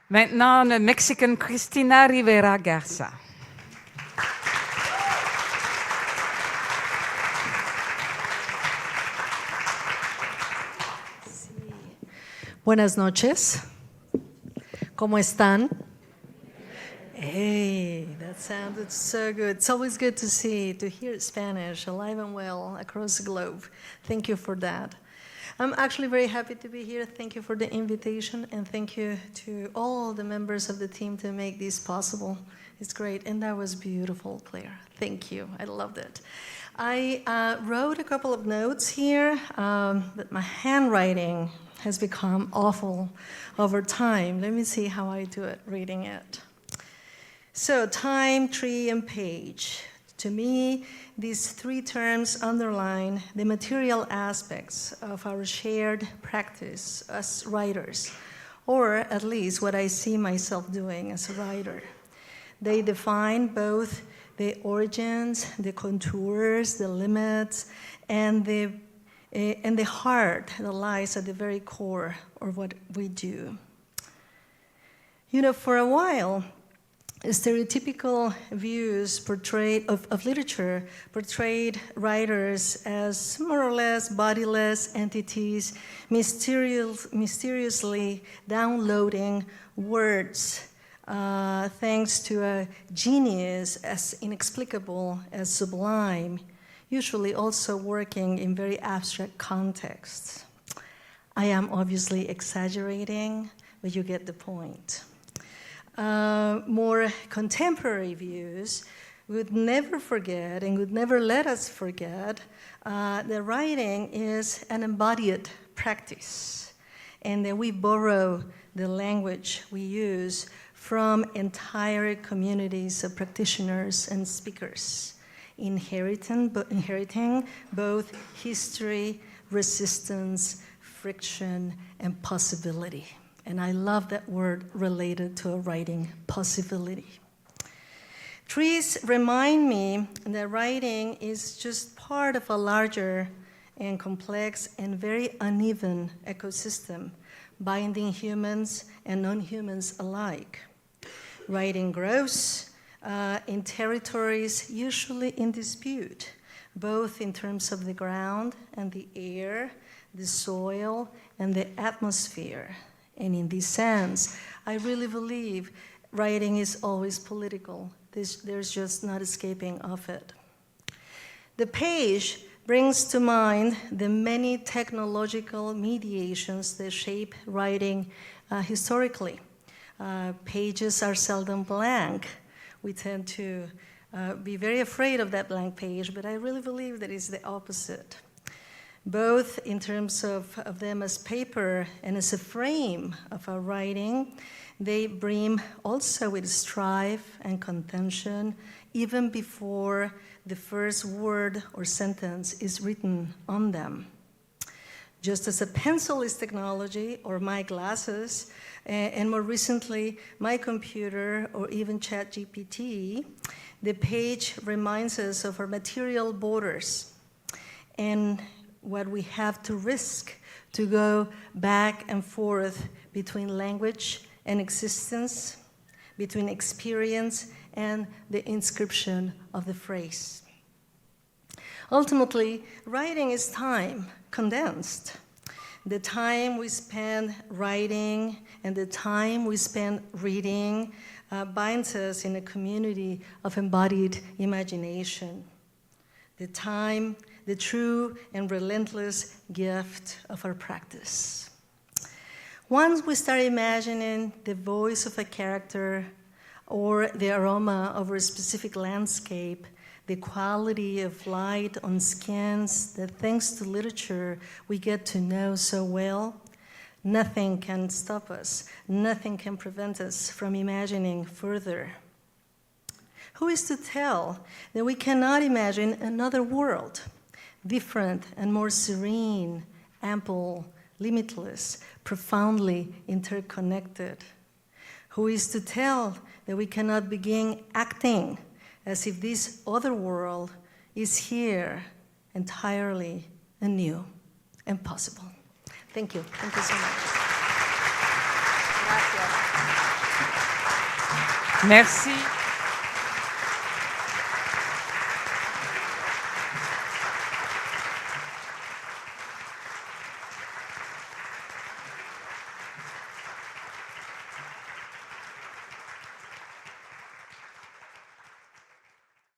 Maintenant, le Mexican Cristina Rivera Garza. Buenas noches. ¿Cómo están? Hey, that sounded so good. It's always good to hear Spanish alive and well across the globe. Thank you for that. I'm actually very happy to be here. Thank you for the invitation, and thank you to all the members of the team to make this possible. It's great, and that was beautiful, Claire. Thank you. I loved it. I wrote a couple of notes here, but my handwriting has become awful over time. Let me see how I do it reading it. So, time, tree, and page. To me, these three terms underline the material aspects of our shared practice as writers, or at least what I see myself doing as a writer. They define both the origins, the contours, the limits, and the heart that lies at the very core of what we do. You know, for a while, stereotypical views of literature portrayed writers as more or less bodiless entities, mysteriously downloading words thanks to a genius as inexplicable as sublime, usually also working in very abstract contexts. I am obviously exaggerating, but you get the point. More contemporary views would never forget and would never let us forget that writing is an embodied practice, and that we borrow the language we use from entire communities of practitioners and speakers, inheriting both history, resistance, friction, and possibility. And I love that word related to a writing, possibility. Trees remind me that writing is just part of a larger and complex and very uneven ecosystem, binding humans and non-humans alike. Writing grows in territories usually in dispute, both in terms of the ground and the air, the soil, and the atmosphere. And in this sense, I really believe writing is always political. There's just not escaping of it. The page brings to mind the many technological mediations that shape writing historically. Pages are seldom blank. We tend to be very afraid of that blank page, but I really believe that it's the opposite. Both in terms of them as paper and as a frame of our writing, they brim also with strife and contention even before the first word or sentence is written on them. Just as a pencil is technology, or my glasses, and more recently, my computer, or even ChatGPT, the page reminds us of our material borders and what we have to risk to go back and forth between language and existence, between experience and the inscription of the phrase. Ultimately, writing is time condensed. The time we spend writing and the time we spend reading binds us in a community of embodied imagination. The true and relentless gift of our practice. Once we start imagining the voice of a character or the aroma of a specific landscape, the quality of light on skins that thanks to literature we get to know so well, nothing can stop us, nothing can prevent us from imagining further. Who is to tell that we cannot imagine another world, different and more serene, ample, limitless, profoundly interconnected? Who is to tell that we cannot begin acting as if this other world is here entirely anew and possible? Thank you. Thank you so much. Gracias. Merci.